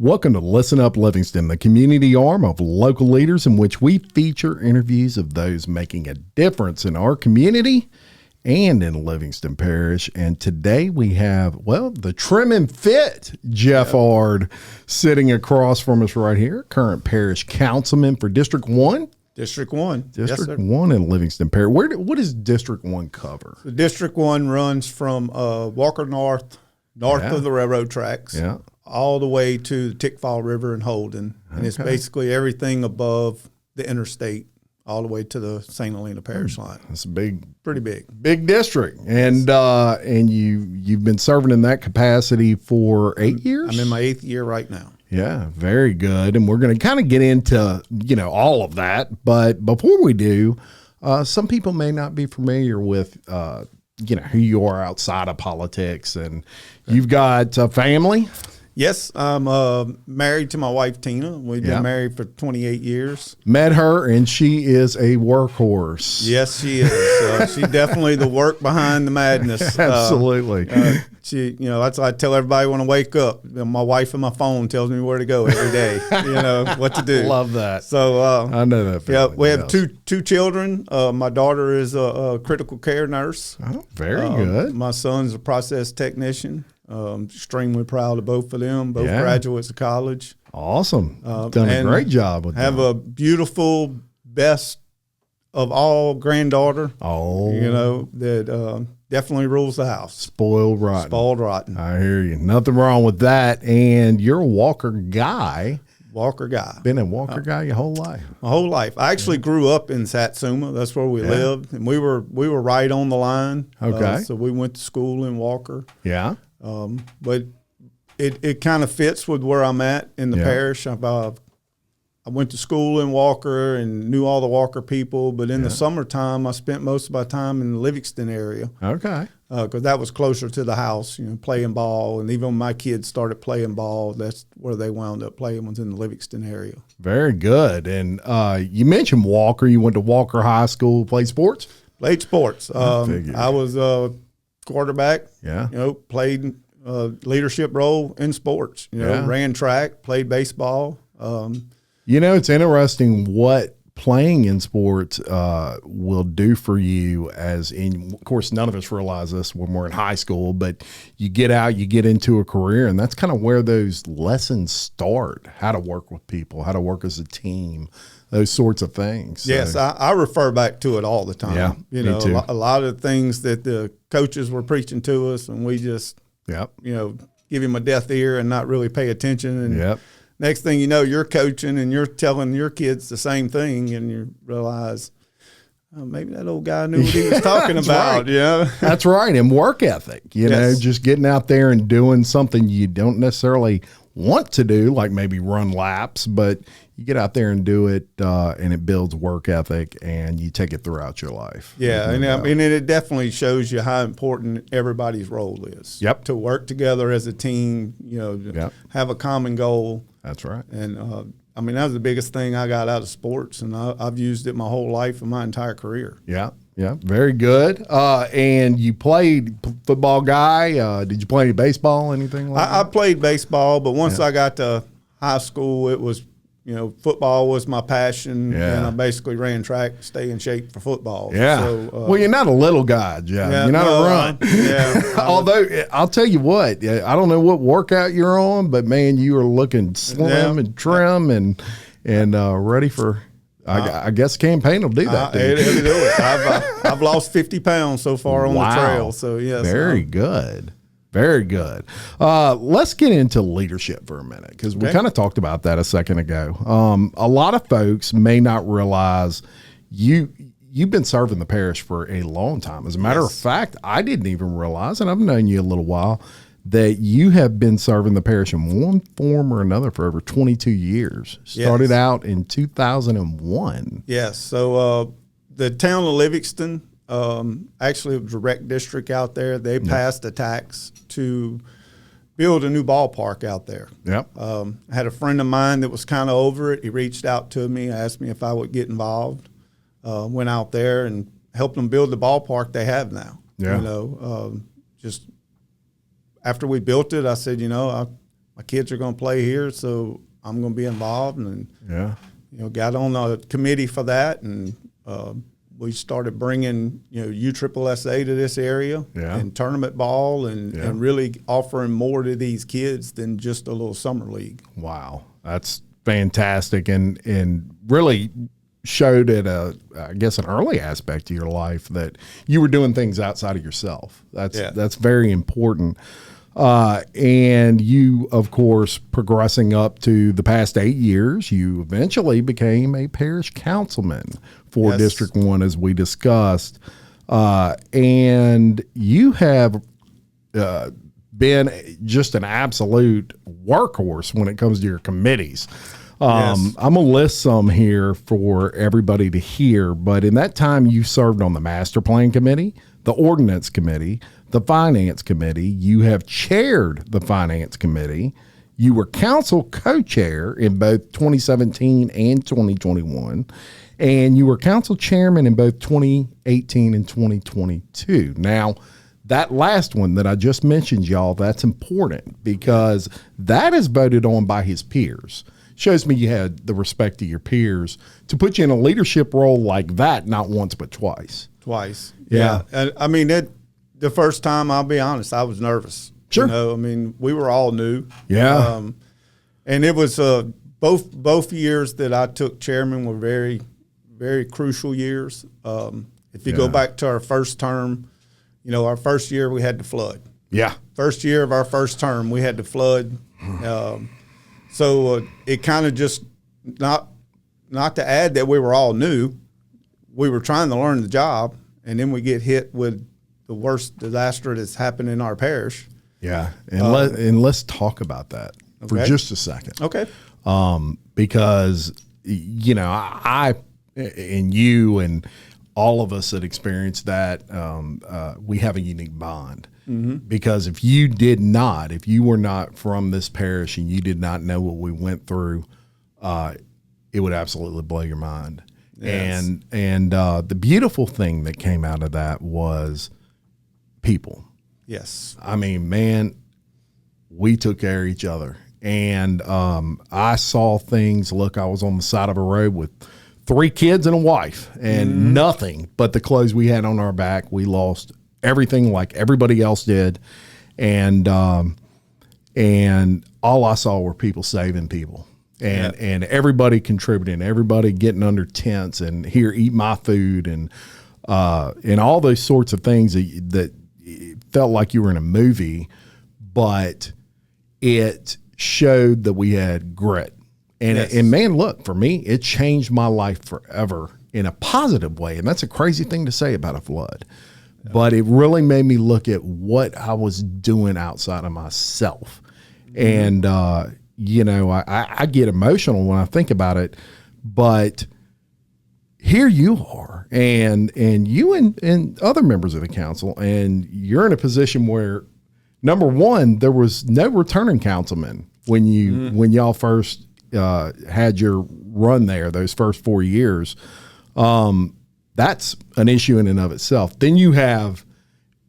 Welcome to Listen Up Livingston, the community arm of local leaders in which we feature interviews of those making a difference in our community and in Livingston Parish. And today we have, the trim and fit Jeff Ard sitting across from us right here, current parish councilman for District 1. District 1. District 1 in Livingston Parish. What does District 1 cover? The District 1 runs from Walker North of the railroad tracks, all the way to the Tickfall River and Holden. And it's basically everything above the interstate, all the way to the St. Helena Parish line. That's pretty big district. And you've been serving in that capacity for 8 years? I'm in my 8th year right now. Yeah, very good. And we're going to kind of get into, all of that. But before we do, some people may not be familiar with, who you are outside of politics. And you've got a family. Yes, I'm married to my wife, Tina. We've been married for 28 years. Met her, and she is a workhorse. Yes, she is. She's definitely the work behind the madness. Absolutely. That's why I tell everybody when I wake up. My wife on my phone tells me where to go every day, what to do. Love that. So I know that feeling. Yeah, we have two children. My daughter is a critical care nurse. Oh, very good. My son's a process technician. Extremely proud of both of them, both graduates of college. Awesome. Done a great job with have them. A beautiful, best of all granddaughter. Oh. That definitely rules the house. Spoiled rotten. I hear you. Nothing wrong with that. And you're a Walker guy. Been a Walker guy your whole life? My whole life. I actually grew up in Satsuma. That's where we lived. And we were right on the line. Okay. So we went to school in Walker. Yeah. But it kind of fits with where I'm at in the parish. I went to school in Walker and knew all the Walker people, but in the summertime, I spent most of my time in the Livingston area. Okay. Because that was closer to the house, playing ball. And even when my kids started playing ball, that's where they wound up playing, was in the Livingston area. Very good. And you mentioned Walker. You went to Walker High School, played sports? Played sports. I was a quarterback. Yeah. Played leadership role in sports. Ran track, played baseball. It's interesting what playing in sports will do for you, of course, none of us realize this when we're in high school, but you get out, you get into a career, and that's kind of where those lessons start, how to work with people, how to work as a team, those sorts of things. Yes, I refer back to it all the time. Yeah, me too. A lot of things that the coaches were preaching to us, and we just, give him a deaf ear and not really pay attention. And next thing you know, you're coaching and you're telling your kids the same thing, and you realize, maybe that old guy knew what he was talking about. Right. That's right. And work ethic, just getting out there and doing something you don't necessarily want to do, like maybe run laps, but you get out there and do it, and it builds work ethic, and you take it throughout your life. Yeah, and it definitely shows you how important everybody's role is. Yep. To work together as a team, have a common goal. That's right. And that was the biggest thing I got out of sports, and I've used it my whole life and my entire career. Yeah, very good. And you played football guy. Did you play any baseball, anything like that? I played baseball, but once I got to high school, it was, football was my passion, and I basically ran track to stay in shape for football. Yeah. So, you're not a little guy, Jeff. You're not a run. Although, I'll tell you what, I don't know what workout you're on, but, man, you are looking slim and trim and ready for – I guess campaign will do that. It'll do it. I've lost 50 pounds so far on the trail. So yes, very good. Very good. Let's get into leadership for a minute, because we kind of talked about that a second ago. A lot of folks may not realize you've been serving the parish for a long time. As a matter of fact, I didn't even realize, and I've known you a little while, that you have been serving the parish in one form or another for over 22 years. Started out in 2001. Yes. So the town of Livingston, actually it was a rec district out there. They passed a tax to build a new ballpark out there. Yep. I had a friend of mine that was kind of over it. He reached out to me, asked me if I would get involved. Went out there and helped them build the ballpark they have now. Yeah. Just after we built it, I said, my my kids are going to play here, so I'm going to be involved. And, got on the committee for that. And we started bringing, USSSA to this area and tournament ball and really offering more to these kids than just a little summer league. Wow. That's fantastic. And really showed at I guess an early aspect of your life that you were doing things outside of yourself. That's very important. And you, of course, progressing up to the past 8 years, you eventually became a parish councilman for District 1, as we discussed. And you have been just an absolute workhorse when it comes to your committees. I'm going to list some here for everybody to hear, but in that time you served on the Master Plan Committee, the Ordinance Committee, the Finance Committee. You have chaired the Finance Committee. You were council co-chair in both 2017 and 2021, and you were council chairman in both 2018 and 2022. Now, that last one that I just mentioned, y'all, that's important because that is voted on by his peers. Shows me you had the respect of your peers to put you in a leadership role like that, not once but twice. Twice. Yeah. And I mean, the first time, I'll be honest, I was nervous. Sure. I mean, we were all new. Yeah. And it was both years that I took chairman were very, very crucial years. If you go back to our first term, our first year we had the flood. Yeah. First year of our first term, we had the flood. So it kind of just, not to add that we were all new, we were trying to learn the job, and then we get hit with the worst disaster that's happened in our parish. Yeah, and let's talk about that for just a second. Okay. Because, I and you and all of us that experienced that, we have a unique bond. Mm-hmm. Because if you were not from this parish and you did not know what we went through, it would absolutely blow your mind. Yes. And the beautiful thing that came out of that was people. Yes. I mean, man, we took care of each other. And I saw things. Look, I was on the side of a road with 3 kids and a wife and nothing but the clothes we had on our back. We lost everything like everybody else did. And all I saw were people saving people and everybody contributing, everybody getting under tents and here, eat my food and all those sorts of things that felt like you were in a movie, but it showed that we had grit. And man, look, for me, it changed my life forever in a positive way. And that's a crazy thing to say about a flood. But it really made me look at what I was doing outside of myself. And, I get emotional when I think about it. But here you are, and you and other members of the council, and you're in a position where, number one, there was no returning councilman when y'all first had your run there, those first 4 years. That's an issue in and of itself. Then you have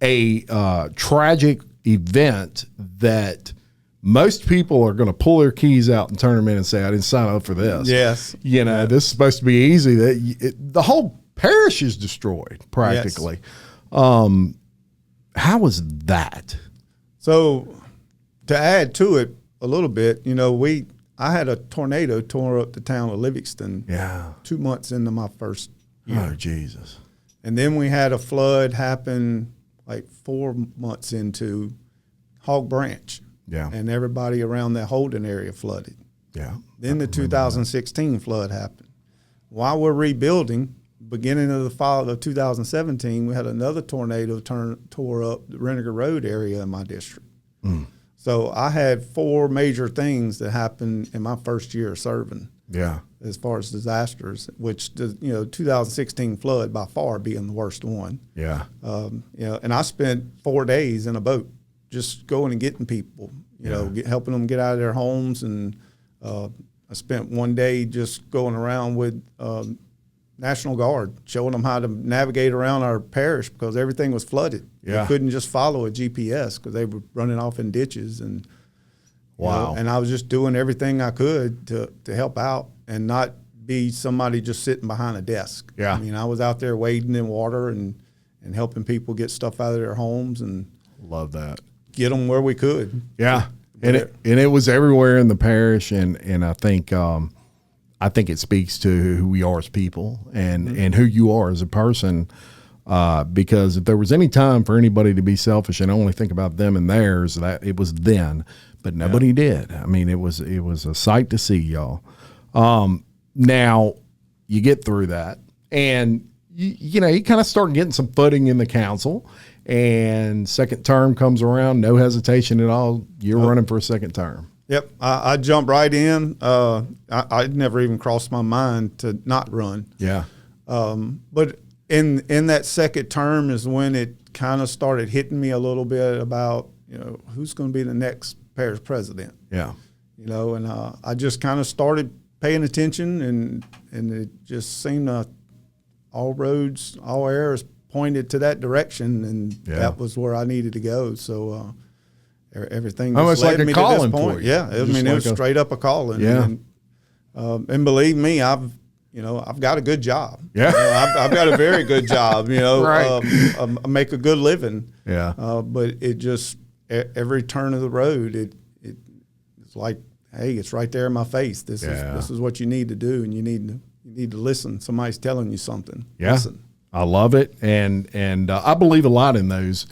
a tragic event that most people are going to pull their keys out and turn them in and say, I didn't sign up for this. Yes. This is supposed to be easy. The whole parish is destroyed practically. Yes. How was that? So to add to it a little bit, I had a tornado tore up the town of Livingston 2 months into my first year. Oh, Jesus. And then we had a flood happen like 4 months into Hog Branch. Yeah. And everybody around that Holden area flooded. Yeah. Then the 2016 flood happened. While we're rebuilding, beginning of the fall of 2017, we had another tornado tore up the Renninger Road area in my district. Mm. So I had 4 major things that happened in my first year of serving. Yeah. As far as disasters, which 2016 flood by far being the worst one. Yeah. And I spent 4 days in a boat, just going and getting people, helping them get out of their homes. And I spent 1 day just going around with National Guard, showing them how to navigate around our parish because everything was flooded. Yeah. They couldn't just follow a GPS because they were running off in ditches. And Wow. And I was just doing everything I could to help out and not be somebody just sitting behind a desk. Yeah. I mean, I was out there wading in water and helping people get stuff out of their homes and love that. Get them where we could. Yeah. And it was everywhere in the parish. And I think it speaks to who we are as people and who you are as a person. Because if there was any time for anybody to be selfish and only think about them and theirs, that it was then, but nobody did. I mean, it was a sight to see, y'all. Now you get through that and you kind of start getting some footing in the council, and second term comes around, no hesitation at all. You're running for a second term. Yep. I jumped right in. I never even crossed my mind to not run. Yeah. But in that second term is when it kind of started hitting me a little bit about, who's going to be the next parish president. Yeah. And I just kind of started paying attention, and it just seemed all roads, all arrows pointed to that direction, and that was where I needed to go. So everything almost just led like a me calling to this point. for you. Yeah, it was straight up a calling. Yeah. And believe me, I've got a good job. Yeah. I've got a very good job. Right. I make a good living. Yeah. But it just every turn of the road, it's like, hey, it's right there in my face. This is what you need to do, and you need to listen. Somebody's telling you something. Yeah. Listen. I love it, and I believe a lot in those,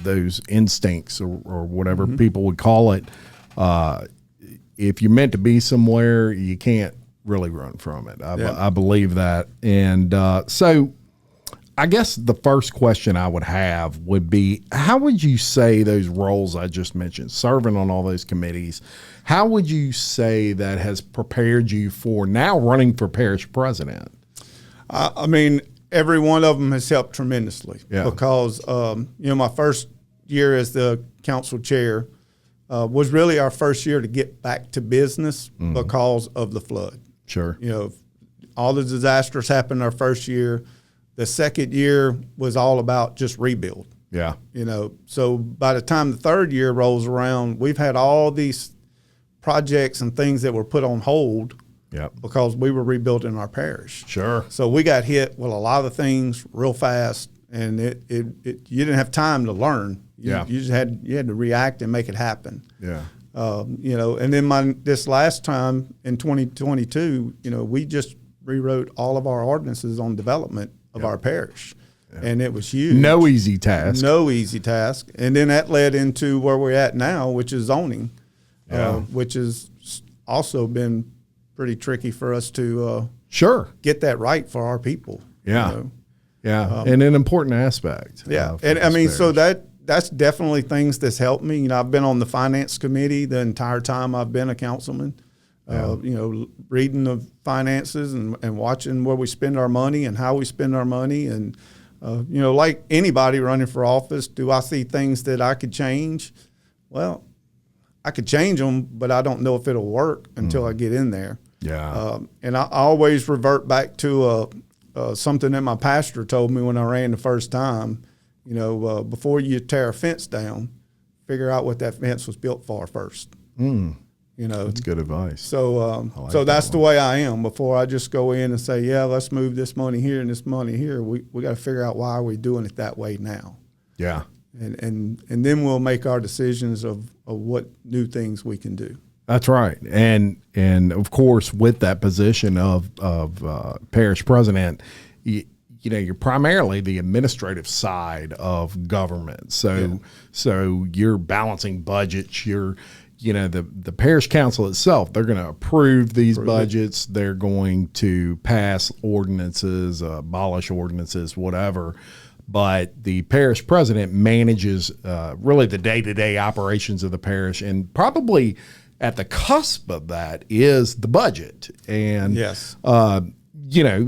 those instincts or whatever people would call it. If you're meant to be somewhere, you can't really run from it. I believe that, and so I guess the first question I would have would be, how would you say those roles I just mentioned, serving on all those committees, how would you say that has prepared you for now running for parish president? I mean, every one of them has helped tremendously because, my first year as the council chair was really our first year to get back to business because of the flood. Sure. All the disasters happened our first year. The second year was all about just rebuild. Yeah. So by the time the third year rolls around, we've had all these projects and things that were put on hold because we were rebuilding our parish. Sure. So we got hit with a lot of things real fast, and you didn't have time to learn. You just had to react and make it happen. Yeah. And then this last time in 2022, we just rewrote all of our ordinances on development of our parish. Yeah. And it was huge. No easy task. No easy task. And then that led into where we're at now, which is zoning, which has also been pretty tricky for us to get that right for our people. Yeah. And an important aspect. Yeah. And I mean, so that's definitely things that's helped me. I've been on the finance committee the entire time I've been a councilman. Reading the finances and watching where we spend our money and how we spend our money. And, like anybody running for office, do I see things that I could change? Well, I could change them, but I don't know if it'll work until I get in there. Yeah. And I always revert back to something that my pastor told me when I ran the first time. Before you tear a fence down, figure out what that fence was built for first. That's good advice. So that's the way I am. Before I just go in and say, let's move this money here and this money here, we got to figure out why are we doing it that way now. Yeah. And then we'll make our decisions of what new things we can do. That's right. And of course, with that position of parish president, you're primarily the administrative side of government. So you're balancing budgets. You're the parish council itself, they're going to approve these budgets. They're going to pass ordinances, abolish ordinances, whatever. But the parish president manages really the day-to-day operations of the parish, and probably at the cusp of that is the budget. And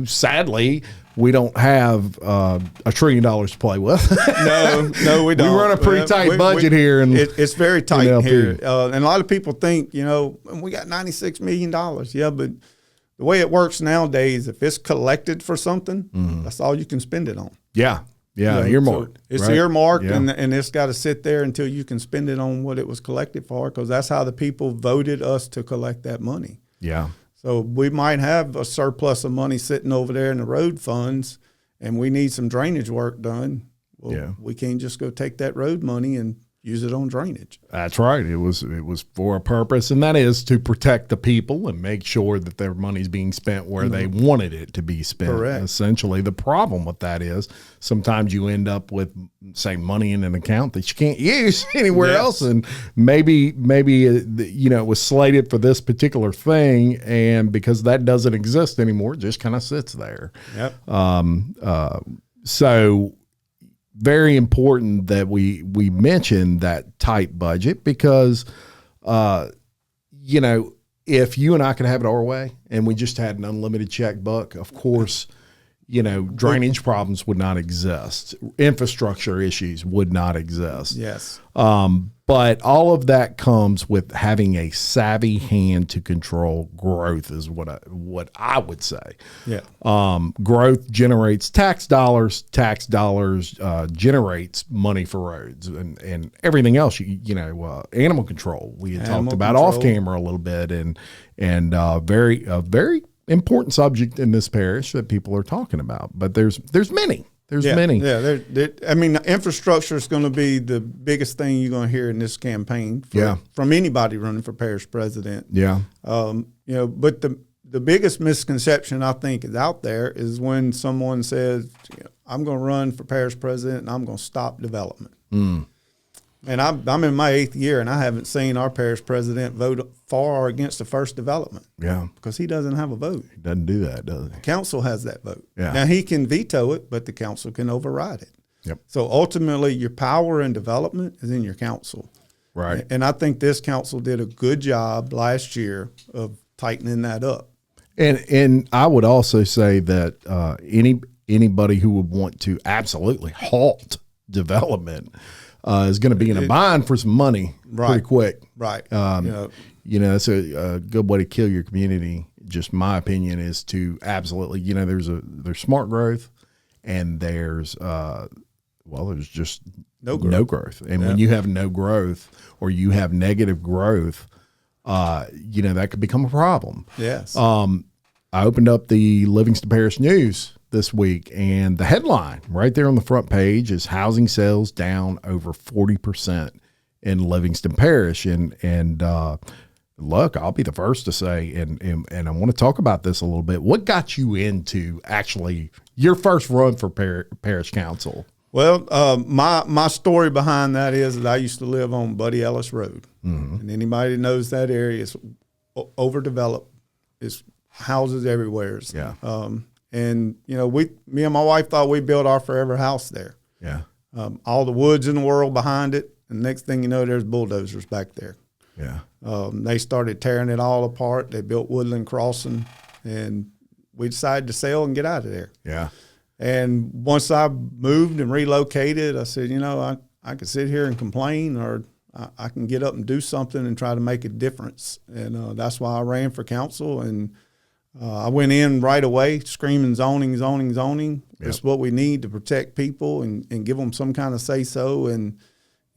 sadly, we don't have $1 trillion to play with. No, we don't. We run a pretty tight budget here, and it's very tight here. And a lot of people think, we got $96 million. Yeah, but the way it works nowadays, if it's collected for something, that's all you can spend it on. Yeah. Yeah, earmarked. So it's earmarked, and it's got to sit there until you can spend it on what it was collected for, because that's how the people voted us to collect that money. Yeah. So we might have a surplus of money sitting over there in the road funds, and we need some drainage work done. Well, we can't just go take that road money and use it on drainage. That's right. It was for a purpose, and that is to protect the people and make sure that their money's being spent where they wanted it to be spent. Correct. Essentially, the problem with that is sometimes you end up with, say, money in an account that you can't use anywhere else, and maybe it was slated for this particular thing, and because that doesn't exist anymore, it just kind of sits there. Yep. So very important that we mention that tight budget, because, if you and I could have it our way and we just had an unlimited checkbook, of course, drainage problems would not exist. Infrastructure issues would not exist. Yes. But all of that comes with having a savvy hand to control growth, is what I would say. Yeah. Growth generates tax dollars. Tax dollars generates money for roads and everything else. Animal control. We had talked about off camera a little bit, and very important subject in this parish that people are talking about. But there's many. There's many. Yeah, infrastructure is going to be the biggest thing you're going to hear in this campaign from anybody running for parish president. Yeah. But the biggest misconception I think is out there is when someone says, I'm going to run for parish president and I'm going to stop development. And I'm in my 8th year, and I haven't seen our parish president vote for or against the first development. Yeah. Because he doesn't have a vote. He doesn't do that, does he? The council has that vote. Yeah. Now, he can veto it, but the council can override it. Yep. So ultimately, your power in development is in your council. Right. And I think this council did a good job last year of tightening that up. And I would also say that anybody who would want to absolutely halt development is going to be in a bind for some money pretty quick. Right. It's a good way to kill your community. Just my opinion is to absolutely, there's smart growth, and there's just no growth. And when you have no growth, or you have negative growth, that could become a problem. Yes. I opened up the Livingston Parish News this week, and the headline right there on the front page is housing sales down over 40% in Livingston Parish. And look, I'll be the first to say, and I want to talk about this a little bit. What got you into actually your first run for parish council? Well, my story behind that is that I used to live on Buddy Ellis Road. Mm-hmm. And anybody that knows that area is overdeveloped. It's houses everywhere. Yeah. And, me and my wife thought we built our forever house there. Yeah. All the woods in the world behind it. And next thing you know, there's bulldozers back there. Yeah. They started tearing it all apart. They built Woodland Crossing, and we decided to sell and get out of there. Yeah. And once I moved and relocated, I said, I could sit here and complain, or I can get up and do something and try to make a difference. And that's why I ran for council. And I went in right away screaming zoning, zoning, zoning. Yep. It's what we need to protect people and give them some kind of say-so. And,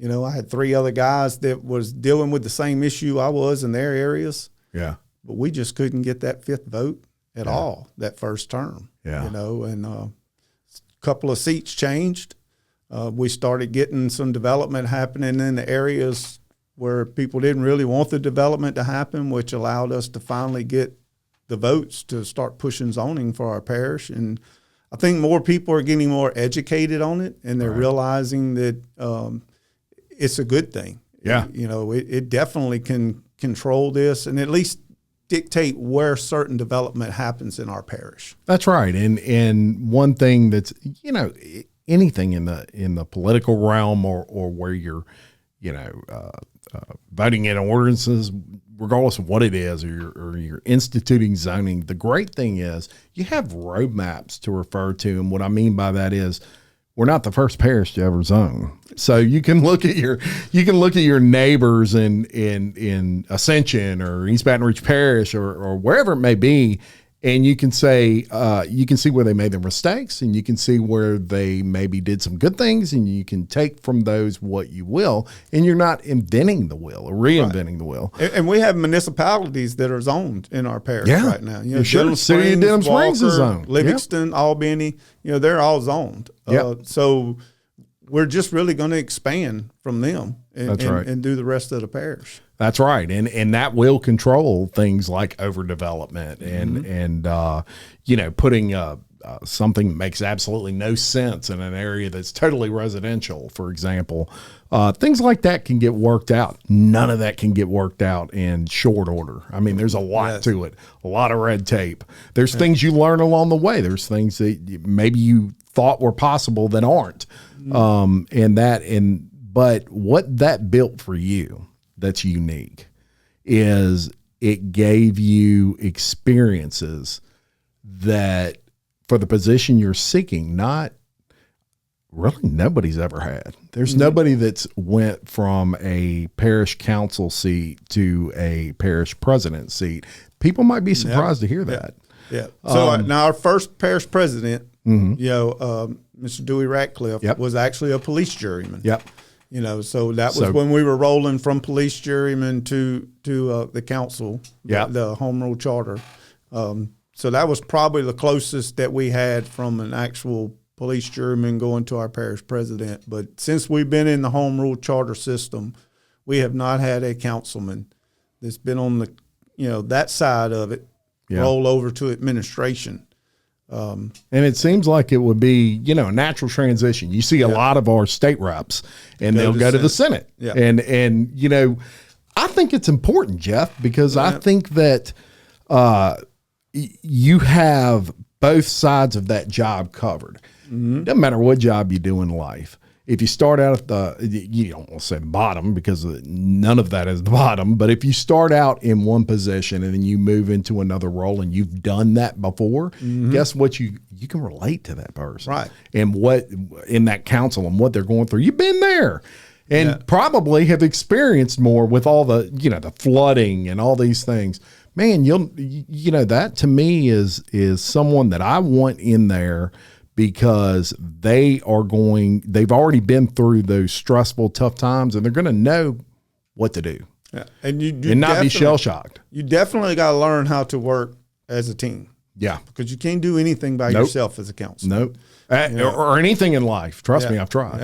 I had 3 other guys that was dealing with the same issue I was in their areas. Yeah. But we just couldn't get that 5th vote at all that first term. Yeah. And a couple of seats changed. We started getting some development happening in the areas where people didn't really want the development to happen, which allowed us to finally get the votes to start pushing zoning for our parish. And I think more people are getting more educated on it, and they're realizing that it's a good thing. Yeah. It definitely can control this and at least dictate where certain development happens in our parish. That's right. And one thing that's, anything in the political realm or where you're, voting in ordinances, regardless of what it is, or you're instituting zoning, the great thing is you have roadmaps to refer to. And what I mean by that is we're not the first parish to ever zone. So you can look at your neighbors in Ascension or East Baton Rouge Parish or wherever it may be, And you can say, you can see where they made their mistakes, and you can see where they maybe did some good things, and you can take from those what you will, and you're not inventing the wheel or reinventing the wheel. And we have municipalities that are zoned in our parish right now. You know, sure. City of Denham Springs is zoned. Livingston, Albany, you know, they're all zoned. So we're just really going to expand from them and do the rest of the parish. That's right, and that will control things like overdevelopment and you know, putting something that makes absolutely no sense in an area that's totally residential, for example. Things like that can get worked out. None of that can get worked out in short order. I mean, there's a lot to it, a lot of red tape. There's things you learn along the way. There's things that maybe you thought were possible that aren't. But what that built for you that's unique is it gave you experiences that for the position you're seeking, not really nobody's ever had. There's nobody that's went from a parish council seat to a parish president seat. People might be surprised to hear that. Yeah. So now our first parish president, you know, Mr. Dewey Ratcliffe was actually a police juryman. You know, so that was when we were rolling from police juryman to the council, the home rule charter. So that was probably the closest that we had from an actual police juryman going to our parish president. But since we've been in the home rule charter system, we have not had a councilman that's been on the, you know, that side of it roll over to administration. And it seems like it would be, you know, a natural transition. You see a lot of our state reps, and they'll go to the Senate. And you know, I think it's important, Jeff, because I think that you have both sides of that job covered. Doesn't matter what job you do in life. If you start out at you don't want to say the bottom, because none of that is the bottom, but if you start out in one position and then you move into another role and you've done that before, guess what? You can relate to that person. Right. And what in that council and what they're going through. You've been there and probably have experienced more with all the, you know, the flooding and all these things. Man, you know, that to me is someone that I want in there, because they've already been through those stressful, tough times, and they're going to know what to do. And not be shell-shocked. You definitely got to learn how to work as a team. Yeah. Because you can't do anything by yourself as a councilman. Or anything in life. Trust me, I've tried.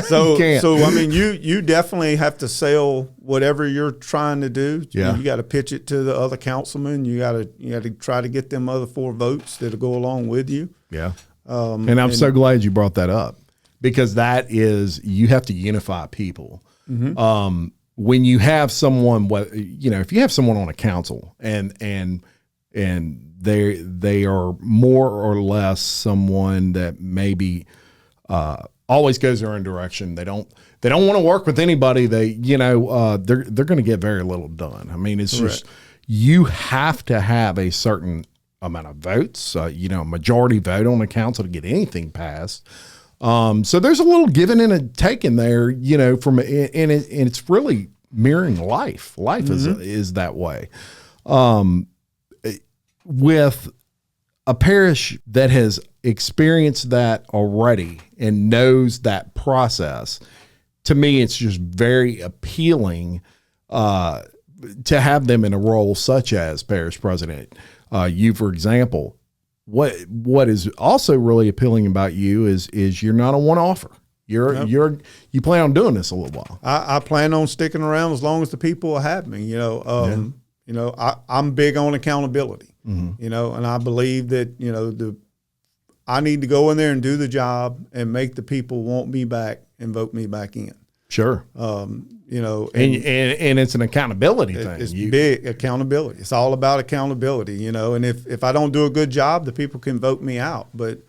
So I mean, you definitely have to sell whatever you're trying to do. You got to pitch it to the other councilmen. You got to try to get them other 4 votes that'll go along with you. Yeah. And I'm so glad you brought that up, because that is, you have to unify people. When you have someone, you know, if you have someone on a council and they are more or less someone that maybe always goes their own direction. They don't want to work with anybody. They're going to get very little done. I mean, it's just, you have to have a certain amount of votes, majority vote on the council to get anything passed. So there's a little giving and a taking there, and it's really mirroring life. Life is that way. With a parish that has experienced that already and knows that process, to me, it's just very appealing to have them in a role such as parish president. You, for example, what is also really appealing about you is you're not a one-offer. You plan on doing this a little while. I plan on sticking around as long as the people will have me. I'm big on accountability. And I believe that I need to go in there and do the job and make the people want me back and vote me back in. Sure. And it's an accountability thing. It's big accountability. It's all about accountability, and if I don't do a good job, the people can vote me out. But,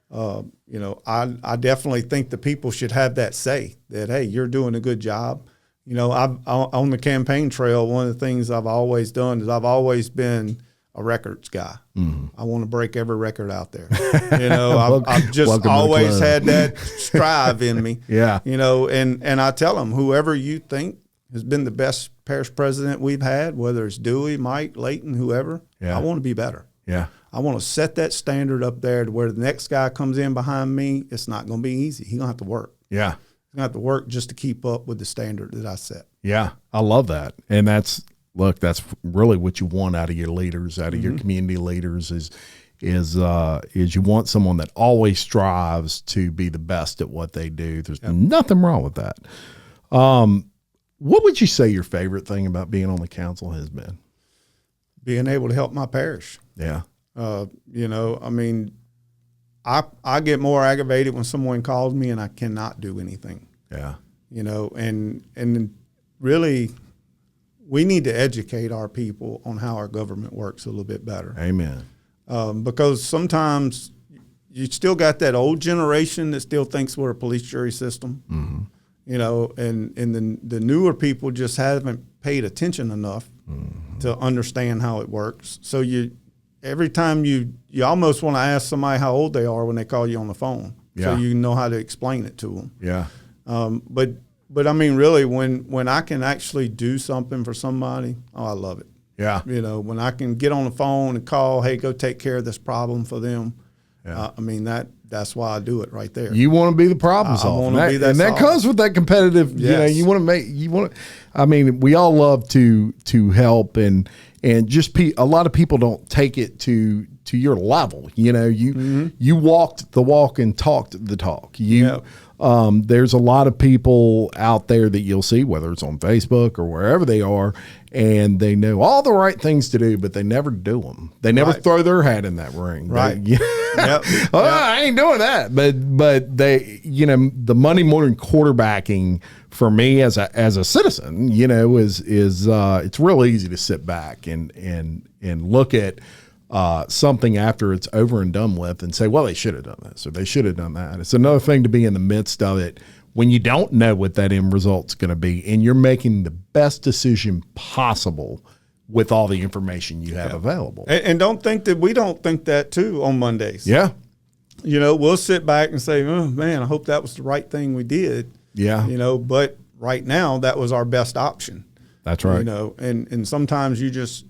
I definitely think the people should have that say that, hey, you're doing a good job. On the campaign trail, one of the things I've always done is I've always been a records guy. I want to break every record out there. I've just always had that strive in me. Yeah. And I tell them, whoever you think has been the best parish president we've had, whether it's Dewey, Mike, Layton, whoever, I want to be better. Yeah. I want to set that standard up there to where the next guy comes in behind me, it's not going to be easy. He's going to have to work. Yeah. He's going to have to work just to keep up with the standard that I set. Yeah. I love that. And that's really what you want out of your leaders, out of your community leaders is you want someone that always strives to be the best at what they do. There's nothing wrong with that. What would you say your favorite thing about being on the council has been? Being able to help my parish. Yeah. You know, I mean, I get more aggravated when someone calls me and I cannot do anything. Yeah. You know, and really we need to educate our people on how our government works a little bit better. Amen. Because sometimes you still got that old generation that still thinks we're a police jury system. Mm-hmm. You know, and the newer people just haven't paid attention enough to understand how it works. So every time you almost want to ask somebody how old they are when they call you on the phone, so you know how to explain it to them. Yeah. But I mean, really, when I can actually do something for somebody, I love it. Yeah. You know, when I can get on the phone and call, hey, go take care of this problem for them. Yeah. I mean, that's why I do it right there. You want to be the problem solver. And that comes with that competitive, yes. You know, I mean, we all love to help and just a lot of people don't take it to your level. You know, you walked the walk and talked the talk. There's a lot of people out there that you'll see, whether it's on Facebook or wherever they are, and they know all the right things to do, but they never do them. They never throw their hat in that ring. Right. I ain't doing that. But they, you know, the Monday morning quarterbacking for me as a citizen, you know, is it's real easy to sit back and look at something after it's over and done with and say, well, they should have done this or they should have done that. It's another thing to be in the midst of it when you don't know what that end result's going to be and you're making the best decision possible with all the information you have available. And don't think that we don't think that too on Mondays. Yeah. You know, we'll sit back and say, oh man, I hope that was the right thing we did. Yeah. You know, but right now that was our best option. That's right. You know, and sometimes you just,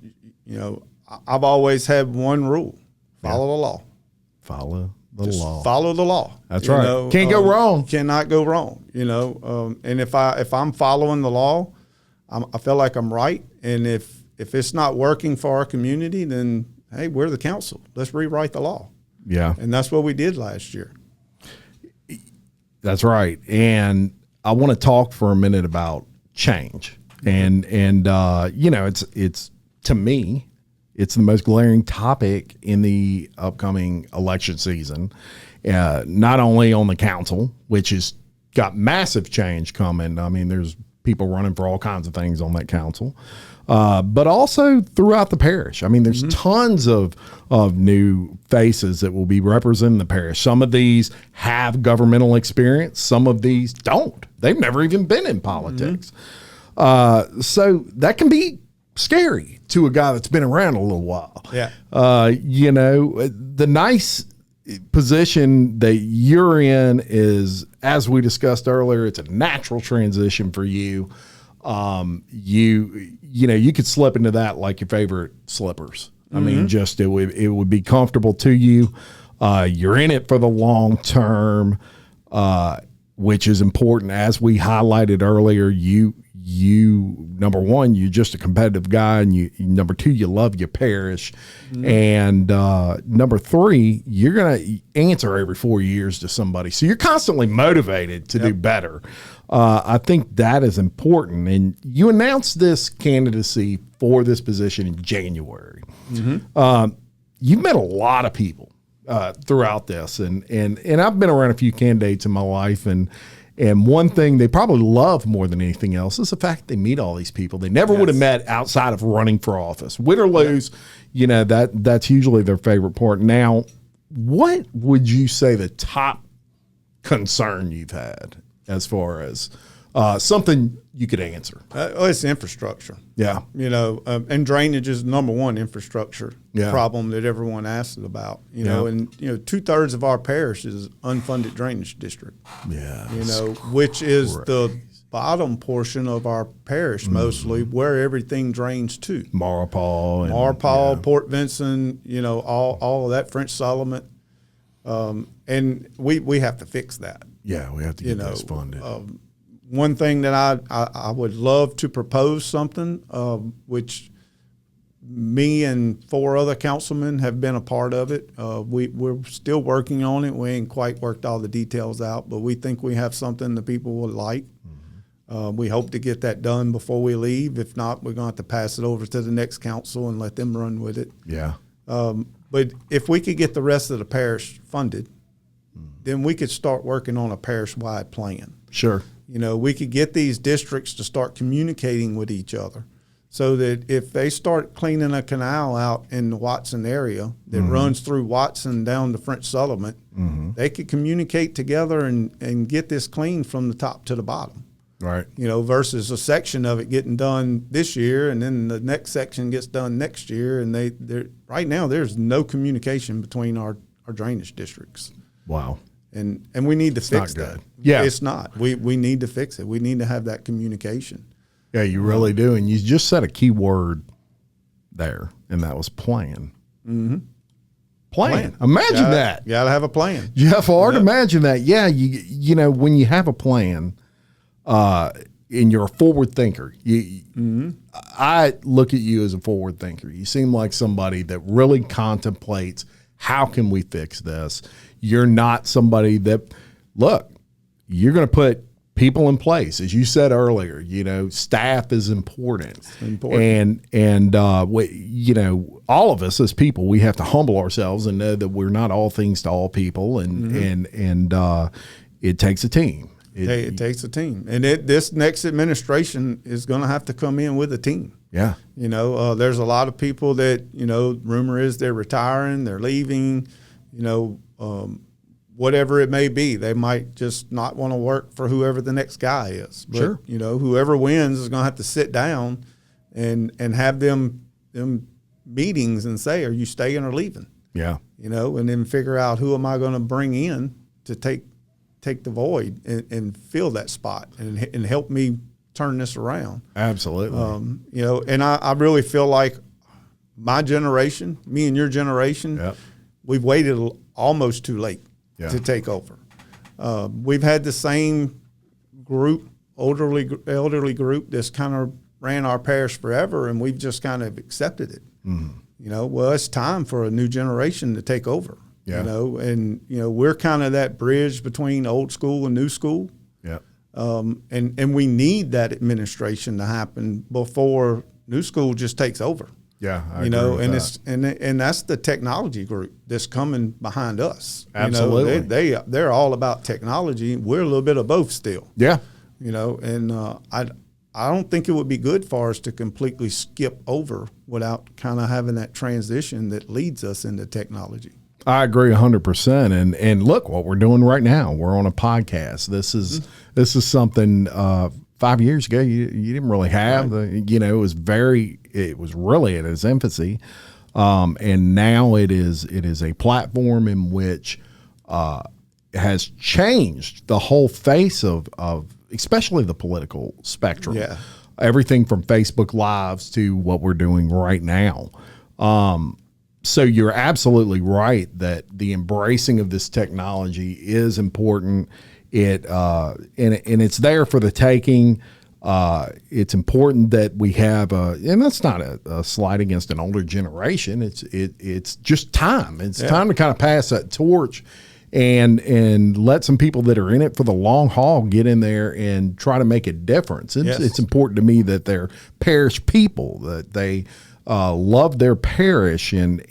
you know, I've always had one rule: follow the law. Follow the law. Follow the law. That's right. Know, can't go wrong. Cannot go wrong. You know, and if I'm following the law, I feel like I'm right. And if it's not working for our community, then hey, we're the council. Let's rewrite the law. Yeah. And that's what we did last year. That's right. And I want to talk for a minute about change. And you know, it's to me, it's the most glaring topic in the upcoming election season, not only on the council, which has got massive change coming. I mean, there's people running for all kinds of things on that council, but also throughout the parish. I mean, there's tons of new faces that will be representing the parish. Some of these have governmental experience. Some of these don't. They've never even been in politics. So that can be scary to a guy that's been around a little while. Yeah. You know, the nice position that you're in is, as we discussed earlier, it's a natural transition for you. You know, you could slip into that like your favorite slippers. I mean, just it would be comfortable to you. You're in it for the long term, which is important. As we highlighted earlier, you number one, you're just a competitive guy, and number two, you love your parish, and number three, you're gonna answer every 4 years to somebody, so you're constantly motivated to do better. I think that is important, and you announced this candidacy for this position in January. You've met a lot of people throughout this, and I've been around a few candidates in my life, and one thing they probably love more than anything else is the fact they meet all these people they never would have met outside of running for office. Win or lose, you know, that's usually their favorite part. Now, what would you say the top concern you've had as far as something you could answer? It's infrastructure. Yeah. You know, and drainage is the number one infrastructure problem that everyone asks about. You know, and, you know, 2/3 of our parish is unfunded drainage district. Yeah. You know, which is bottom portion of our parish, mostly where everything drains to. Marpole, Port Vincent, all of that, French Solomon. And we have to fix that. Yeah, we have to get those funded. One thing that I would love to propose something, which me and 4 other councilmen have been a part of it. We're still working on it. We ain't quite worked all the details out, but we think we have something the people will like. We hope to get that done before we leave. If not, we're going to have to pass it over to the next council and let them run with it. Yeah. But if we could get the rest of the parish funded, then we could start working on a parish-wide plan. Sure. We could get these districts to start communicating with each other so that if they start cleaning a canal out in the Watson area that runs through Watson down to French Settlement, they could communicate together and get this clean from the top to the bottom. Right. Versus a section of it getting done this year and then the next section gets done next year. And right now there's no communication between our drainage districts. Wow. And we need to fix that. Yeah. It's not. We need to fix it. We need to have that communication. Yeah, you really do. And you just said a key word there, and that was plan. Plan. Imagine that. You got to have a plan. Jeff Ard, imagine that. Yeah, you know, when you have a plan, and you're a forward thinker, I look at you as a forward thinker. You seem like somebody that really contemplates, how can we fix this? You're not somebody that, look, you're going to put people in place. As you said earlier, staff is important. It's important. And all of us as people, we have to humble ourselves and know that we're not all things to all people. And it takes a team. It takes a team. And this next administration is going to have to come in with a team. Yeah. There's a lot of people that, rumor is they're retiring, they're leaving, whatever it may be. They might just not want to work for whoever the next guy is. But, sure. Whoever wins is going to have to sit down and have them meetings and say, are you staying or leaving? Yeah. And then figure out who am I going to bring in to take the void and fill that spot and help me turn this around. Absolutely. And I really feel like my generation, me and your generation, we've waited almost too late to take over. We've had the same group, elderly group that's kind of ran our parish forever, and we've just kind of accepted it. Well, it's time for a new generation to take over. Yeah. We're kind of that bridge between old school and new school. Yeah. And we need that administration to happen before new school just takes over. Yeah. I agree with that. And that's the technology group that's coming behind us. Absolutely. They're all about technology. We're a little bit of both still. Yeah. I don't think it would be good for us to completely skip over without kind of having that transition that leads us into technology. I agree 100%. And look what we're doing right now. We're on a podcast. This is something 5 years ago you didn't really have. Right. It was really at its infancy, and now it is a platform in which has changed the whole face of especially the political spectrum. Yeah. Everything from Facebook Lives to what we're doing right now. So you're absolutely right that the embracing of this technology is important. And it's there for the taking. It's important that we have and that's not a slight against an older generation. It's just time. It's time to kind of pass that torch and let some people that are in it for the long haul get in there and try to make a difference. It's important to me that they're parish people, that they love their parish, and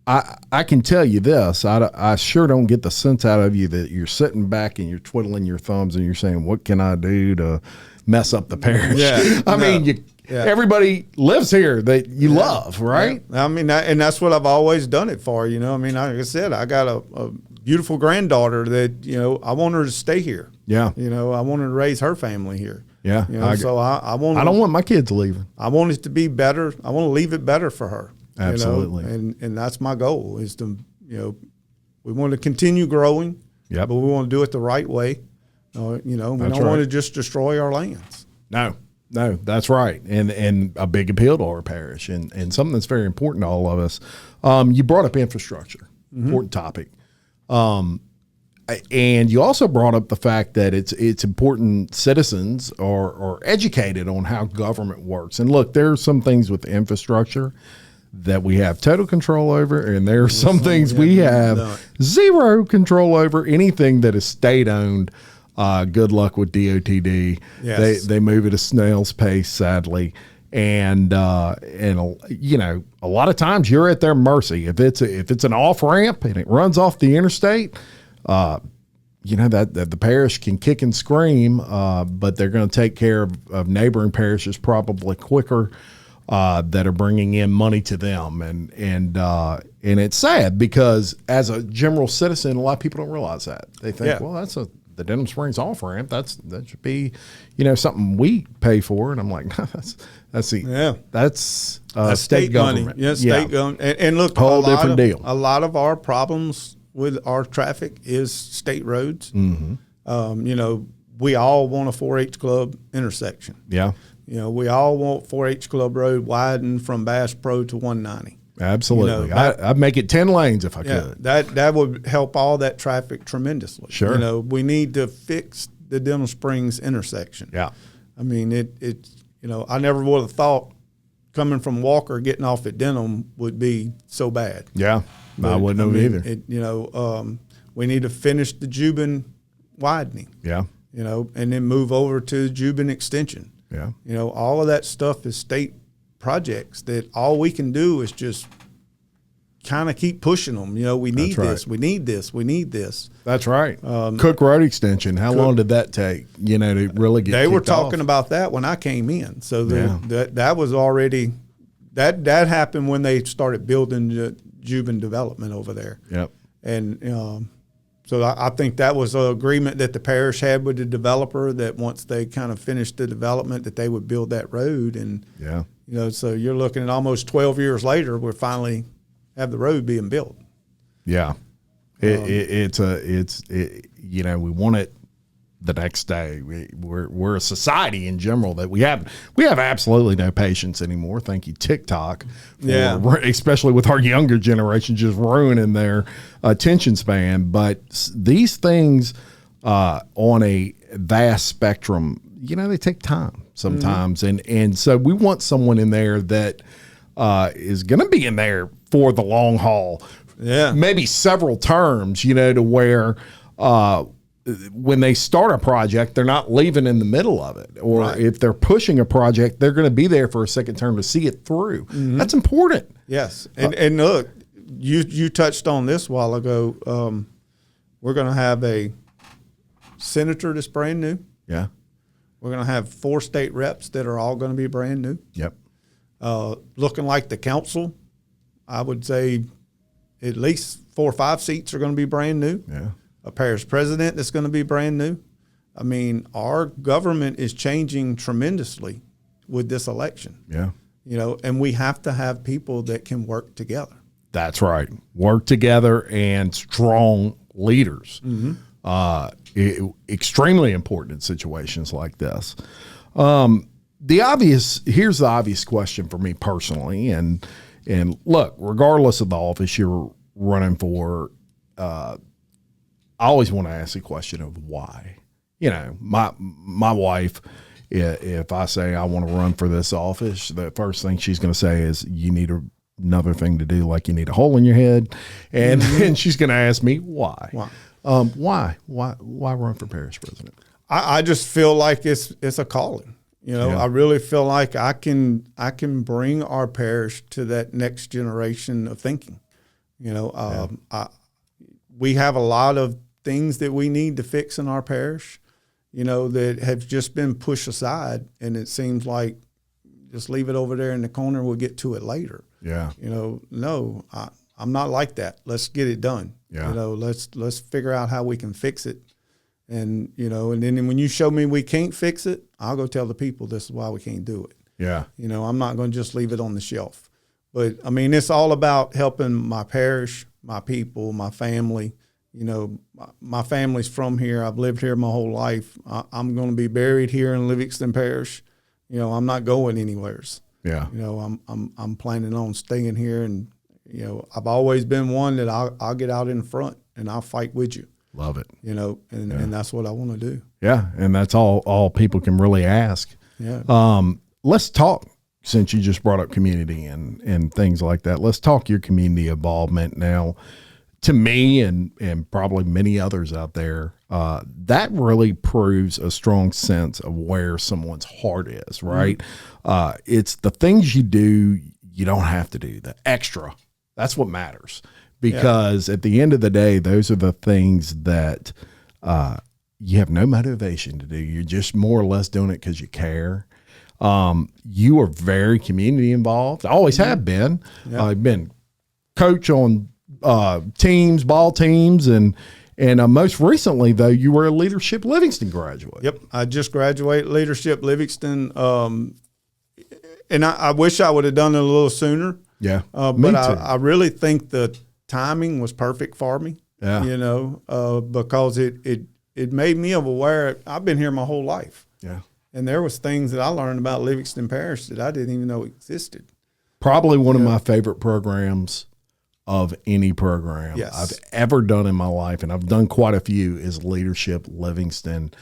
I can tell you this, I sure don't get the sense out of you that you're sitting back and you're twiddling your thumbs and you're saying, what can I do to mess up the parish? I mean, everybody lives here that you love, right? Yeah. I mean, and that's what I've always done it for, I mean, like I said, I got a beautiful granddaughter that, I want her to stay here. Yeah. I want her to raise her family here. Yeah. So I want. I don't want my kids leaving. I want it to be better. I want to leave it better for her. Absolutely. And that's my goal is to, we want to continue growing. Yep. But we want to do it the right way. We don't want to just destroy our lands. No, that's right. And a big appeal to our parish and something that's very important to all of us. You brought up infrastructure, important topic. And you also brought up the fact that it's important citizens are educated on how government works. And look, there are some things with infrastructure that we have total control over, and there are some things we have zero control over. Anything that is state-owned, good luck with DOTD. Yes. They move at a snail's pace, sadly. And a lot of times you're at their mercy. If it's an off-ramp and it runs off the interstate, that the parish can kick and scream, but they're going to take care of neighboring parishes probably quicker that are bringing in money to them. And it's sad because as a general citizen, a lot of people don't realize that. They think, well, that's the Denham Springs off ramp. That should be, something we pay for. And I'm like, that's state government. Money. Yeah, state government. And look, whole different deal. A lot of our problems with our traffic is state roads. Mm-hmm. We all want a 4-H club intersection. Yeah. We all want 4-H Club Road widened from Bass Pro to 190. Absolutely. I'd make it 10 lanes if I could. That would help all that traffic tremendously. Sure. We need to fix the Denham Springs intersection. Yeah. I mean, I never would have thought coming from Walker getting off at Denham would be so bad. Yeah. I wouldn't have either. We need to finish the Jubin widening. Yeah. And then move over to Jubin extension. Yeah. All of that stuff is state projects that all we can do is just kind of keep pushing them. We need this, we need this, we need this. That's right. Cook Road extension. How long did that take? To really get. They were talking about that when I came in. So that was already that happened when they started building the Jubin development over there. Yep. And so I think that was an agreement that the parish had with the developer that once they kind of finished the development that they would build that road. And so you're looking at almost 12 years later, we finally have the road being built. Yeah. We want it the next day. We're a society in general that we have absolutely no patience anymore. Thank you, TikTok, especially with our younger generation just ruining their attention span. But these things on a vast spectrum, they take time sometimes, and so we want someone in there that is going to be in there for the long haul. Yeah, maybe several terms. To where. When they start a project, they're not leaving in the middle of it. Or if they're pushing a project, they're going to be there for a second term to see it through. Mm-hmm. That's important. Yes. And look, you touched on this a while ago. We're going to have a senator that's brand new. Yeah. We're going to have 4 state reps that are all going to be brand new. Yep. Looking like the council, I would say at least 4 or 5 seats are going to be brand new. Yeah. A parish president that's going to be brand new. I mean, our government is changing tremendously with this election. Yeah. And we have to have people that can work together. That's right. Work together and strong leaders. Mm-hmm. Extremely important in situations like this. Here's the obvious question for me personally. And look, regardless of the office you're running for, I always want to ask the question of why. My wife, if I say I want to run for this office, the first thing she's going to say is, you need another thing to do, like you need a hole in your head. And then she's going to ask me why. Why run for parish president? I just feel like it's a calling. I really feel like I can bring our parish to that next generation of thinking. We have a lot of things that we need to fix in our parish, that have just been pushed aside. And it seems like just leave it over there in the corner. We'll get to it later. Yeah. No, I'm not like that. Let's get it done. Yeah. Let's figure out how we can fix it. And, and then when you show me we can't fix it, I'll go tell the people this is why we can't do it. Yeah. I'm not going to just leave it on the shelf. But, I mean, it's all about helping my parish, my people, my family, you know, my family's from here. I've lived here my whole life. I'm going to be buried here in Livingston Parish. You know, I'm not going anywheres. Yeah. You know, I'm planning on staying here, and you know, I've always been one that I'll get out in front and I'll fight with you. Love it. You know, and that's what I want to do. Yeah, and that's all people can really ask. Yeah. Let's talk, since you just brought up community and things like that. Let's talk your community involvement now. To me and probably many others out there, that really proves a strong sense of where someone's heart is, right? Mm-hmm. It's the things you do, you don't have to do, the extra. That's what matters, because at the end of the day, those are the things that you have no motivation to do. You're just more or less doing it because you care. You are very community involved. I always have been. I've been coach on teams, ball teams, and most recently, though, you were a Leadership Livingston graduate. Yep, I just graduated Leadership Livingston, and I wish I would have done it a little sooner. Yeah, but I really think the timing was perfect for me. Yeah, you know, because it made me aware. I've been here my whole life. Yeah, and there was things that I learned about Livingston Parish that I didn't even know existed. Probably one of my favorite programs of any program I've ever done in my life, and I've done quite a few, is Leadership Livingston,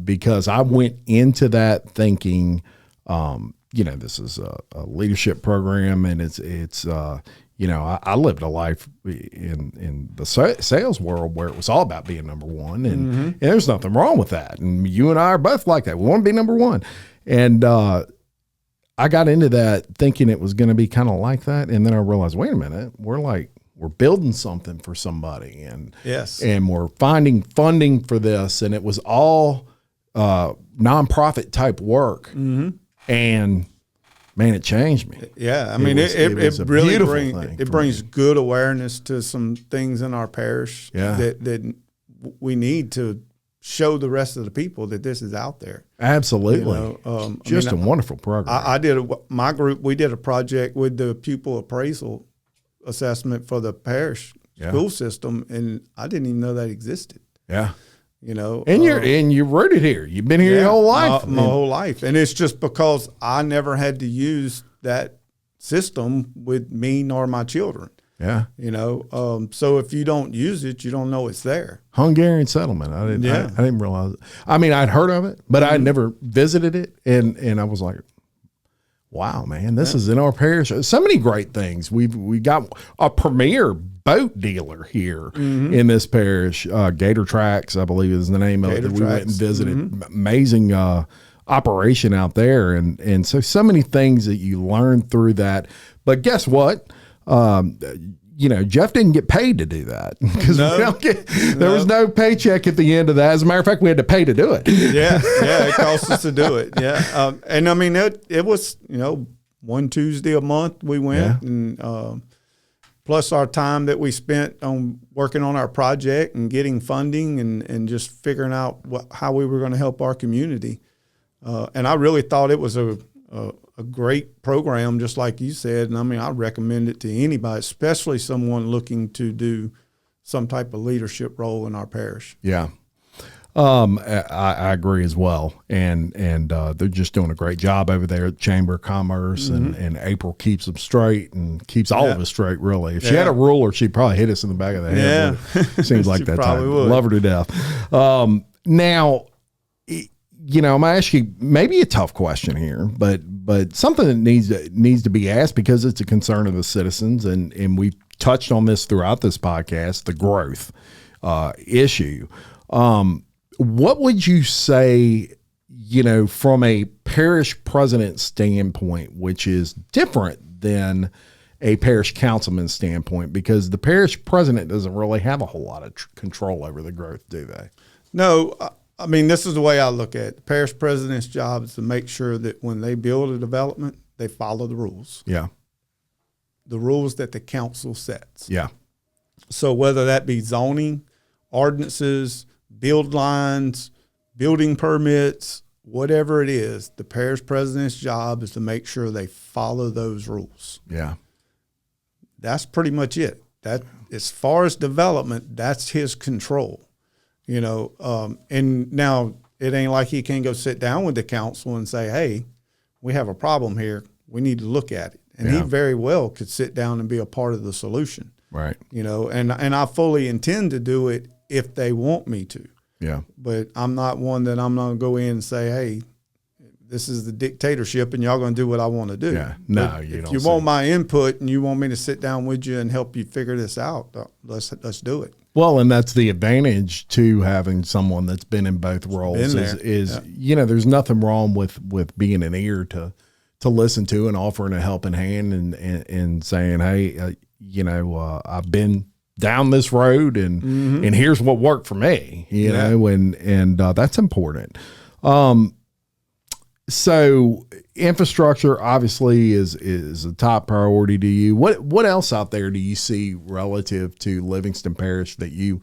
because I went into that thinking, you know, this is a leadership program, and it's you know, I lived a life in the sales world where it was all about being number one, and there's nothing wrong with that, and you and I are both like that. We want to be number one, and I got into that thinking it was going to be kind of like that. And then I realized, wait a minute, we're building something for somebody, and and we're finding funding for this. And it was all nonprofit type work. Mm-hmm. And man, it changed me. Yeah. I mean, it really brings good awareness to some things in our parish that we need to show the rest of the people that this is out there. Absolutely. You know, just a wonderful program. My group, we did a project with the pupil appraisal assessment for the parish school system, and I didn't even know that existed. Yeah. You know, and you're rooted here. You've been here your whole life. My whole life. And it's just because I never had to use that system with me nor my children. Yeah. You know, so if you don't use it, you don't know it's there. Hungarian settlement. I didn't realize it. I mean, I'd heard of it, but I'd never visited it. And I was like, wow, man, this is in our parish. So many great things. We got a premier boat dealer here in this parish. Gator Tracks, I believe is the name of it, that we went and visited. Amazing operation out there. And so many things that you learn through that. But guess what? You know, Jeff didn't get paid to do that, because there was no paycheck at the end of that. As a matter of fact, we had to pay to do it. Yeah, it cost us to do it. Yeah, and I mean, it was, you know, one Tuesday a month we went, and plus our time that we spent on working on our project and getting funding and just figuring out how we were going to help our community. And I really thought it was a great program, just like you said. And I mean, I recommend it to anybody, especially someone looking to do some type of leadership role in our parish. Yeah. I agree as well. And they're just doing a great job over there at Chamber of Commerce, and April keeps them straight and keeps all of us straight, really. If she had a ruler, she'd probably hit us in the back of the head. Yeah. Seems like that type. Love her to death. Now, you know, I'm going to ask you maybe a tough question here, but something that needs to be asked, because it's a concern of the citizens, and we've touched on this throughout this podcast, the growth issue. What would you say, you know, from a parish president standpoint, which is different than a parish councilman standpoint, because the parish president doesn't really have a whole lot of control over the growth, do they? No. I mean, this is the way I look at it. The parish president's job is to make sure that when they build a development, they follow the rules. Yeah. The rules that the council sets. Yeah. So whether that be zoning, ordinances, build lines, building permits, whatever it is, the parish president's job is to make sure they follow those rules. Yeah. That's pretty much it. that as far as development, that's his control, you know. And now it ain't like he can go sit down with the council and say, hey, we have a problem here. We need to look at it. And he very well could sit down and be a part of the solution. Right. You know, and I fully intend to do it if they want me to. Yeah. But I'm not one that I'm not going to go in and say, hey, this is the dictatorship and y'all going to do what I want to do. Yeah. No, but you don't. If you want my input and you want me to sit down with you and help you figure this out, let's do it. Well, and that's the advantage to having someone that's been in both roles is you know, there's nothing wrong with being an ear to listen to and offering a helping hand and saying, hey, you know, I've been down this road and here's what worked for me, you know, and that's important. So infrastructure obviously is a top priority to you. What else out there do you see relative to Livingston Parish that you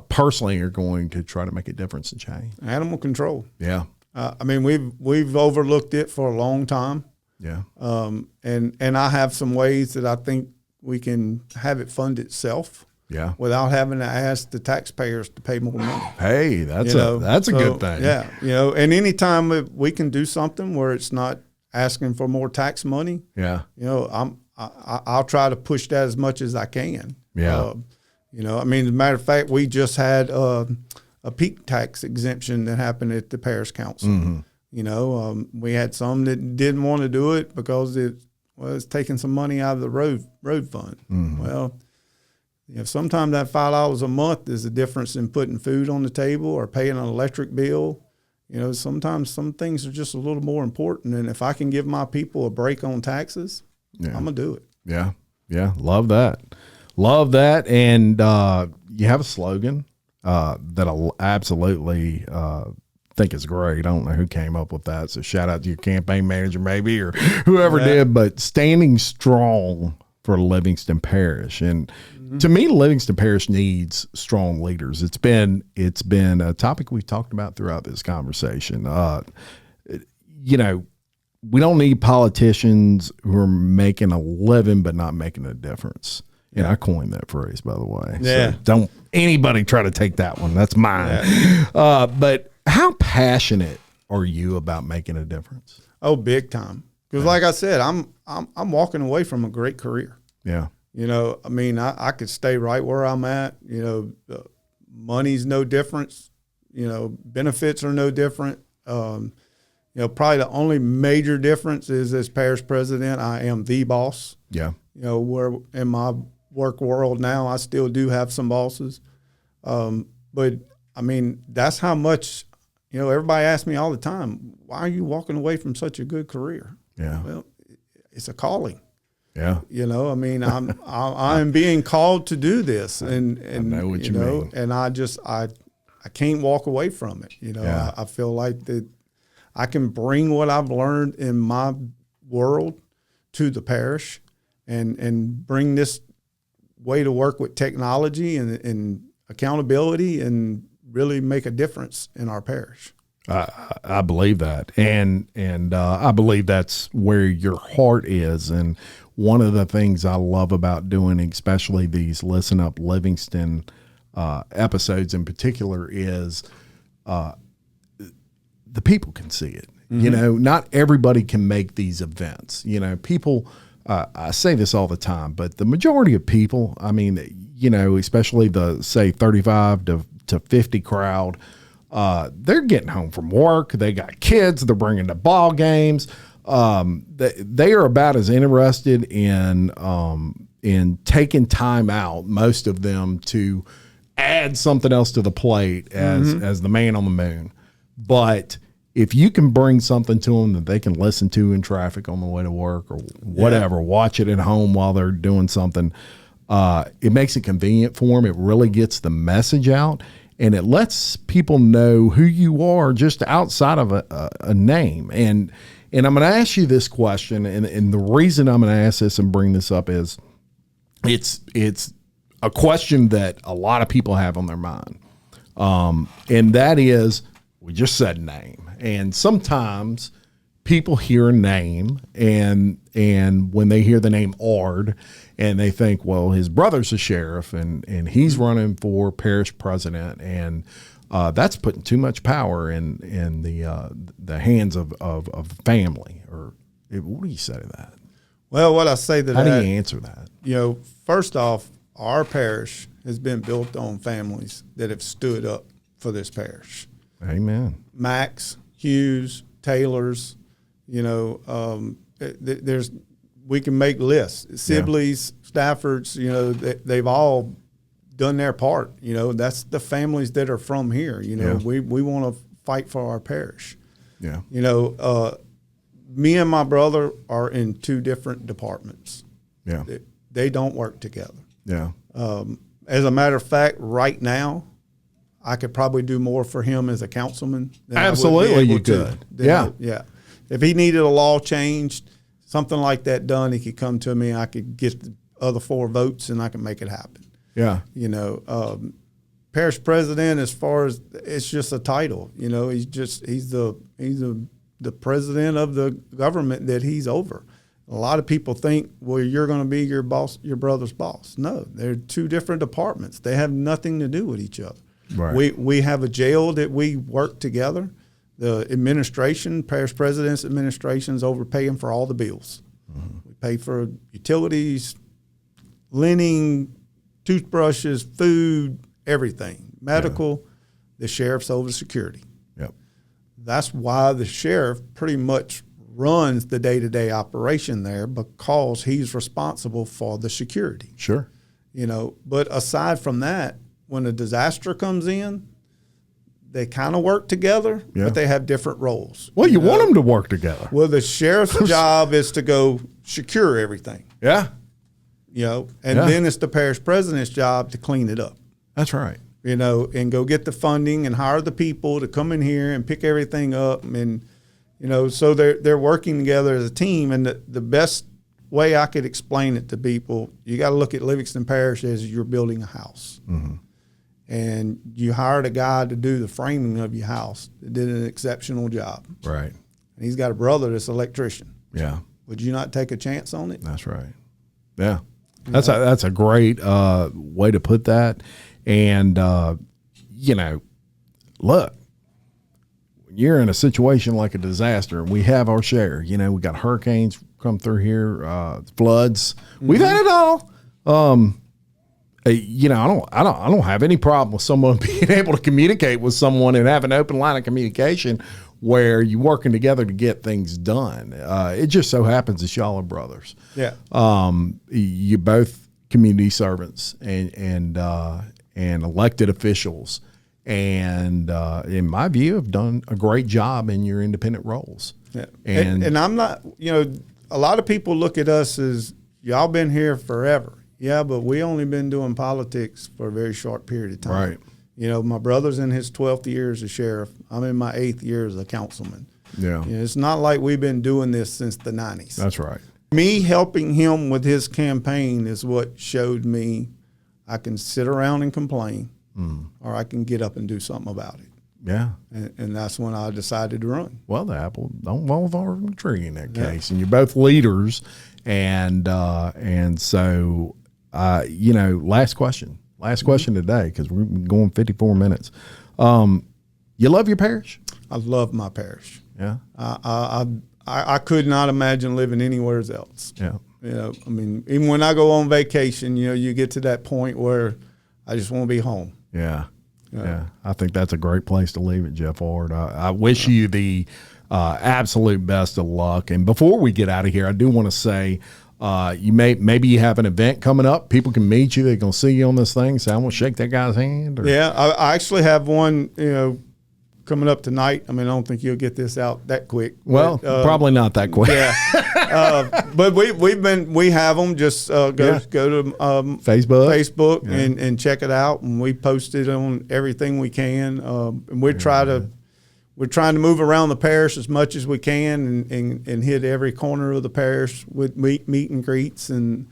personally are going to try to make a difference and change? Animal control. Yeah. I mean, we've overlooked it for a long time. Yeah. And I have some ways that I think we can have it fund itself. Yeah. Without having to ask the taxpayers to pay more money. Hey, that's a good thing. Yeah. You know, and anytime we can do something where it's not asking for more tax money. Yeah. You know, I'll try to push that as much as I can. Yeah. You know, I mean, as a matter of fact, we just had a peak tax exemption that happened at the parish council. Mm-hmm. You know, we had some that didn't want to do it because it was taking some money out of the road fund. Mm-hmm. Well, you know, sometimes that $5 a month is the difference in putting food on the table or paying an electric bill. You know, sometimes some things are just a little more important. And if I can give my people a break on taxes, I'm going to do it. Yeah. Yeah. Love that. Love that. And you have a slogan that I absolutely think is great. I don't know who came up with that. So shout out to your campaign manager maybe or whoever did. But standing strong for Livingston Parish. And to me, Livingston Parish needs strong leaders. It's been a topic we've talked about throughout this conversation. You know, we don't need politicians who are making a living but not making a difference. And I coined that phrase, by the way. Yeah. So don't anybody try to take that one. That's mine. Yeah. But how passionate are you about making a difference? Oh, big time. Because like I said, I'm walking away from a great career. Yeah. You know, I mean, I could stay right where I'm at. You know, money's no difference. You know, benefits are no different. You know, probably the only major difference is as parish president, I am the boss. Yeah. You know, where in my work world now, I still do have some bosses. But, I mean, that's how much, you know, everybody asks me all the time, why are you walking away from such a good career? Yeah. Well, it's a calling. Yeah. You know, I mean, I'm being called to do this, and I know what you mean. And I can't walk away from it. You know, I feel like that I can bring what I've learned in my world to the parish, and bring this way to work with technology and accountability, and really make a difference in our parish. I believe that, and I believe that's where your heart is. And one of the things I love about doing, especially these Listen Up Livingston episodes in particular, is the people can see it. Mm-hmm. You know, not everybody can make these events. You know, people. I say this all the time, but the majority of people, I mean, you know, especially the say 35 to 50 crowd. They're getting home from work. They got kids. They're bringing the ball games. They are about as interested in taking time out, most of them, to add something else to the plate as the man on the moon. But if you can bring something to them that they can listen to in traffic on the way to work or whatever, watch it at home while they're doing something, it makes it convenient for them. It really gets the message out. And it lets people know who you are just outside of a name. And I'm going to ask you this question, and the reason I'm going to ask this and bring this up is it's a question that a lot of people have on their mind. And that is, we just said name. And sometimes people hear a name, and when they hear the name Ard, and they think, well, his brother's a sheriff, and he's running for parish president, and that's putting too much power in the hands of family. Or what do you say to that? Well, what I say to that, how do you answer that? First off, our parish has been built on families that have stood up for this parish. Amen. Max, Hughes, Taylors, we can make lists. Sibley's, Staffords, they've all done their part. That's the families that are from here. We want to fight for our parish. Yeah. Me and my brother are in two different departments. Yeah. They don't work together. Yeah. As a matter of fact, right now, I could probably do more for him as a councilman than absolutely you could. Yeah. Yeah. If he needed a law changed, something like that done, he could come to me. I could get the other 4 votes, and I can make it happen. Yeah. Parish president, as far as it's just a title. He's the president of the government that he's over. A lot of people think, well, you're going to be your boss, your brother's boss. No, they're two different departments. They have nothing to do with each other. Right. We have a jail that we work together. The administration, parish president's administration, is overpaying for all the bills. Mm-hmm. We pay for utilities, linen, toothbrushes, food, everything, medical. Yeah. The sheriff's over security. Yep. That's why the sheriff pretty much runs the day-to-day operation there, because he's responsible for the security. Sure. But aside from that, when a disaster comes in, they kind of work together, but they have different roles. Well, you want them to work together. Well, the sheriff's job is to go secure everything. Yeah. Then it's the parish president's job to clean it up. That's right. And go get the funding and hire the people to come in here and pick everything up. And, so they're working together as a team. And the best way I could explain it to people, you got to look at Livingston Parish as you're building a house. Mm-hmm. And you hired a guy to do the framing of your house that did an exceptional job. Right. And he's got a brother that's an electrician. Yeah. Would you not take a chance on it? That's right. Yeah. That's a great way to put that. And, look, when you're in a situation like a disaster, and we have our share, we got hurricanes come through here, floods. Mm-hmm. We've had it all. I don't have any problem with someone being able to communicate with someone and have an open line of communication where you're working together to get things done. It just so happens that y'all are brothers. Yeah. You both community servants and elected officials, and in my view, have done a great job in your independent roles. Yeah. And I'm not, a lot of people look at us as y'all been here forever. Yeah, but we only been doing politics for a very short period of time. Right. My brother's in his 12th year as a sheriff. I'm in my 8th year as a councilman. Yeah. It's not like we've been doing this since the 90s. That's right. Me helping him with his campaign is what showed me I can sit around and complain, or I can get up and do something about it. Yeah. And that's when I decided to run. Well, the apple don't fall far from the tree in that case. And you're both leaders. And so, last question today, because we're going 54 minutes. You love your parish? I love my parish. Yeah. I could not imagine living anywhere else. Yeah. Even when I go on vacation, you get to that point where I just want to be home. Yeah. Yeah. I think that's a great place to leave it, Jeff Ard. I wish you the absolute best of luck. And before we get out of here, I do want to say, maybe you have an event coming up. People can meet you. They're going to see you on this thing. Say, I'm going to shake that guy's hand. Or? Yeah, I actually have one, coming up tonight. I don't think you'll get this out that quick. Well, probably not that quick. Yeah. But we have them. Just go to Facebook and check it out. And we post it on everything we can. And we're trying to move around the parish as much as we can and hit every corner of the parish with meet and greets. And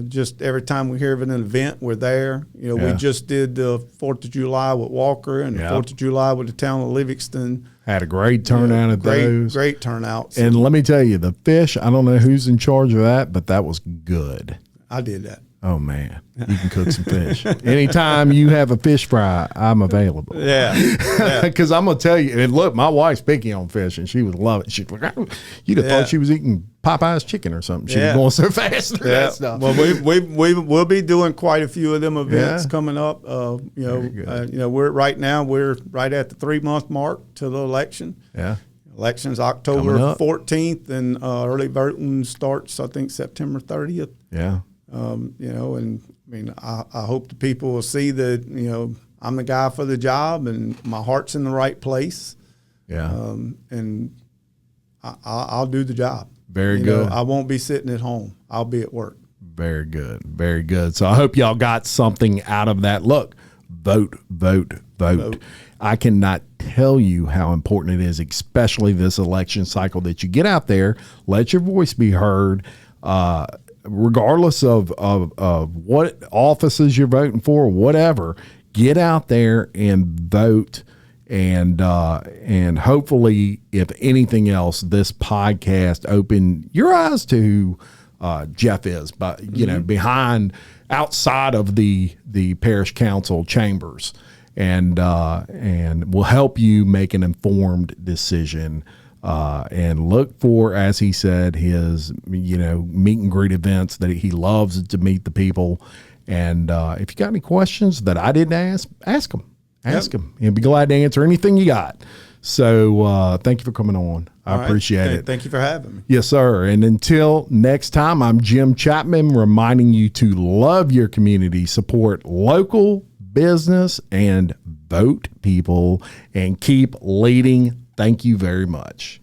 Just every time we hear of an event, we're there. You know, we just did the 4th of July with Walker and the 4th of July with the town of Livingston. Had a great turnout at those. Great turnouts. And let me tell you, the fish, I don't know who's in charge of that, but that was good. I did that. Oh, man. You can cook some fish. Anytime you have a fish fry, I'm available. Yeah. Because I'm going to tell you, and look, my wife's picky on fish, and she would love it. She'd like, you'd have thought she was eating Popeye's chicken or something. She was going so fast through that stuff. Well, we'll be doing quite a few of them events coming up. We're right at the 3-month mark to the election. Yeah. Election's October 14th, and early voting starts, I think, September 30th. Yeah. And I mean, I hope the people will see that, I'm the guy for the job and my heart's in the right place. Yeah. And I'll do the job. Very good. I won't be sitting at home. I'll be at work. Very good. Very good. So I hope y'all got something out of that. Look, vote. I cannot tell you how important it is, especially this election cycle, that you get out there, let your voice be heard, regardless of what offices you're voting for, whatever. Get out there and vote, and hopefully, if anything else, this podcast open your eyes to who Jeff is, but behind, outside of the parish council chambers, and will help you make an informed decision. And look for, as he said, his meet and greet events that he loves to meet the people. And if you got any questions that I didn't ask him. Ask him. He'll be glad to answer anything you got. So thank you for coming on. I appreciate it. Thank you for having me. Yes, sir. And until next time, I'm Jim Chapman, reminding you to love your community, support local business, and vote people, and keep leading. Thank you very much.